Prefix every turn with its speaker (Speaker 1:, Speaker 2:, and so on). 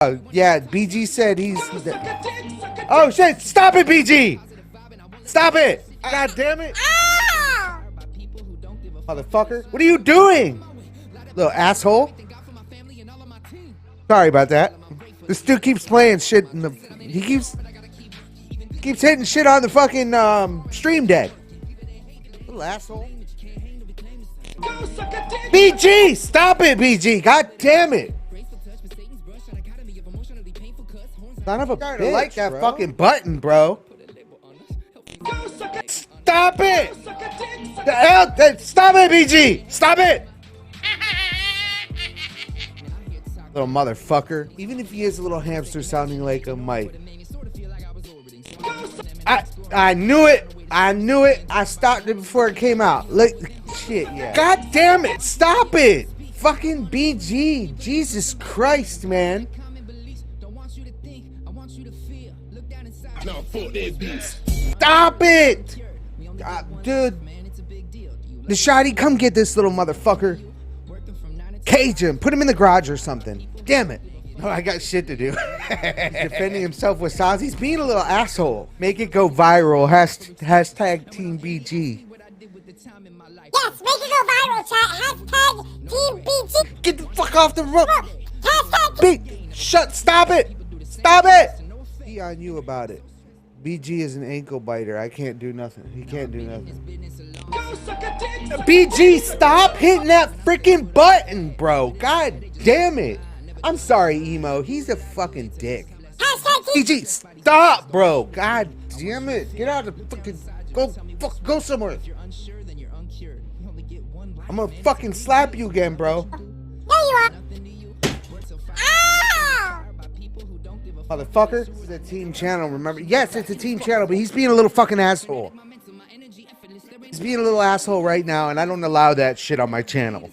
Speaker 1: Yeah, BG said he's. Oh shit! Stop it, BG! Stop it! God damn it! Motherfucker! What are you doing, little asshole? Sorry about that. This dude keeps playing shit in the. He keeps hitting shit on the fucking stream deck. Little asshole. BG! Stop it, BG! God damn it! Son of a bitch, I like that fucking button, bro. Stop it! The hell? Stop it, BG! Stop it! Little motherfucker. Even if he is a little hamster sounding like a mite. I knew it. I knew it. I stopped it before it came out. Look, shit, yeah. God damn it! Stop it! Fucking BG. Jesus Christ, man. Stop it! Dude. The shotty, come get this little motherfucker. Cage him. Put him in the garage or something. Damn it. Oh, I got shit to do. He's defending himself with sounds. He's being a little asshole. Make it go viral. Hashtag Team BG.
Speaker 2: Yes, make it go viral, chat. Hashtag Team BG.
Speaker 1: Get the fuck off the road.
Speaker 2: Hashtag
Speaker 1: Shut. Stop it. Stop it. Be on you about it. BG is an ankle biter. I can't do nothing. He can't do nothing. BG, stop hitting that freaking button, bro. God damn it. I'm sorry, Emo. He's a fucking dick. BG, stop, bro. God damn it. Get out of the fucking... Go somewhere. I'm gonna fucking slap you again, bro.
Speaker 2: There you are.
Speaker 1: Motherfucker. It's a team channel, remember? Yes, it's a team channel, but he's being a little fucking asshole. He's being a little asshole right now, and I don't allow that shit on my channel.